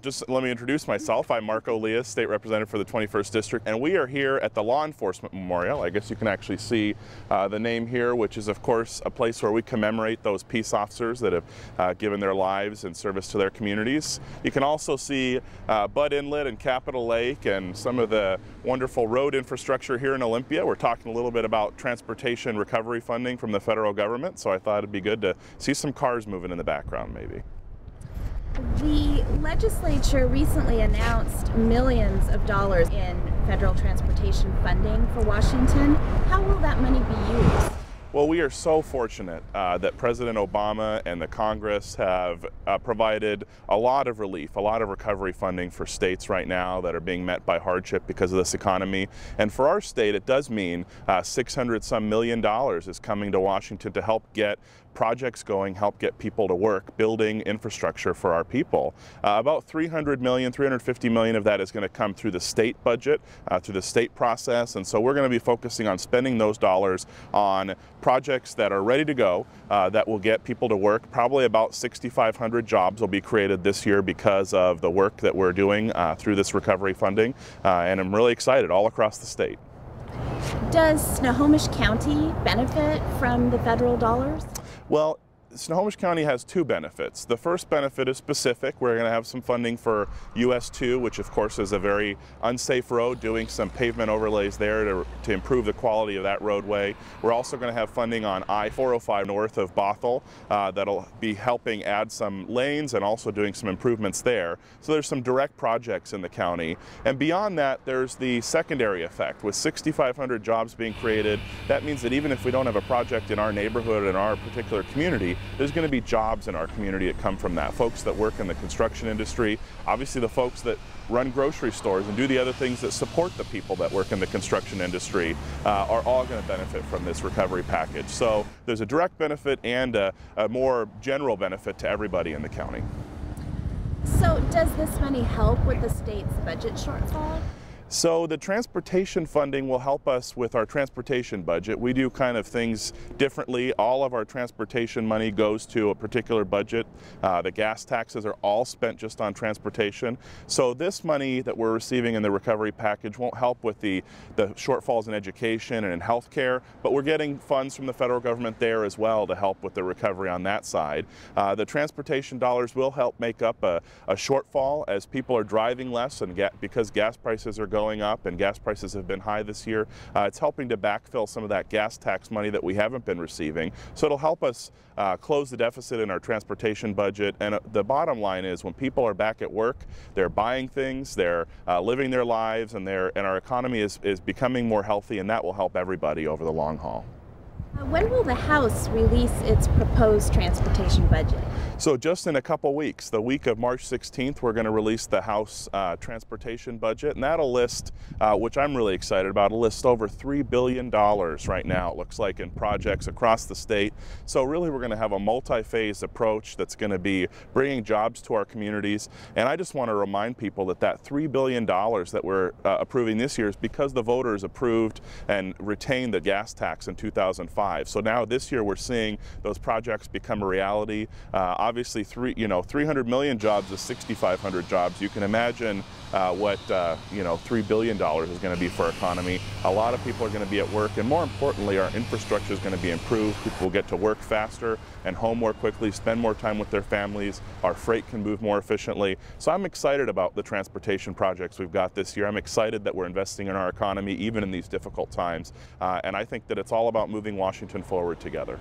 Just let me introduce myself. I'm Liias, State Representative for the 21st District, and we are here at the Law Enforcement Memorial. I guess you can actually see the name here, which is of course a place where we commemorate those peace officers that have given their lives in service to their communities. You can also see Bud Inlet and Capitol Lake and some of the wonderful road infrastructure here in Olympia. We're talking a little bit about transportation recovery funding from the federal government, so I thought it'd be good to see some cars moving in the background maybe. The legislature recently announced millions of dollars in federal transportation funding for Washington. How will that money be used? Well, we are so fortunate that President Obama and the Congress have provided a lot of relief, a lot of recovery funding for states right now that are being met by hardship because of this economy. And for our state, it does mean $600-some million is coming to Washington to help get projects going, help get people to work, building infrastructure for our people. About $300 million, $350 million of that is going to come through the state budget, through the state process, and so we're going to be focusing on spending those dollars on projects that are ready to go, that will get people to work. Probably about 6,500 jobs will be created this year because of the work that we're doing through this recovery funding, and I'm really excited all across the state. Does Snohomish County benefit from the federal dollars? Well, Snohomish County has two benefits. The first benefit is specific. We're going to have some funding for US 2, which of course is a very unsafe road, doing some pavement overlays there to improve the quality of that roadway. We're also going to have funding on I-405 north of Bothell that'll be helping add some lanes and also doing some improvements there. So there's some direct projects in the county. And beyond that, there's the secondary effect. With 6,500 jobs being created, that means that even if we don't have a project in our neighborhood, in our particular community, there's going to be jobs in our community that come from that. Folks that work in the construction industry, obviously the folks that run grocery stores and do the other things that support the people that work in the construction industry are all going to benefit from this recovery package. So there's a direct benefit and a more general benefit to everybody in the county. So does this money help with the state's budget shortfall? So the transportation funding will help us with our transportation budget. We do kind of things differently. All of our transportation money goes to a particular budget. The gas taxes are all spent just on transportation. So this money that we're receiving in the recovery package won't help with the shortfalls in education and in health care, but we're getting funds from the federal government there as well to help with the recovery on that side. The transportation dollars will help make up a shortfall as people are driving less, and because gas prices are going up and gas prices have been high this year. It's helping to backfill some of that gas tax money that we haven't been receiving. So it'll help us close the deficit in our transportation budget. And the bottom line is when people are back at work, they're buying things, they're living their lives, and our economy is becoming more healthy, and that will help everybody over the long haul. When will the House release its proposed transportation budget? So just in a couple weeks, the week of March 16th, we're going to release the House transportation budget, and that'll list, which I'm really excited about, it'll list over $3 billion right now, it looks like, in projects across the state. So really we're going to have a multi-phase approach that's going to be bringing jobs to our communities. And I just want to remind people that that $3 billion that we're approving this year is because the voters approved and retained the gas tax in 2005. So now this year we're seeing those projects become a reality. Obviously 300 million jobs is 6,500 jobs. You can imagine what $3 billion is going to be for our economy. A lot of people are going to be at work, and more importantly, our infrastructure is going to be improved. People will get to work faster and home more quickly, spend more time with their families. Our freight can move more efficiently. So I'm excited about the transportation projects we've got this year. I'm excited that we're investing in our economy even in these difficult times, and I think that it's all about moving Washington forward together.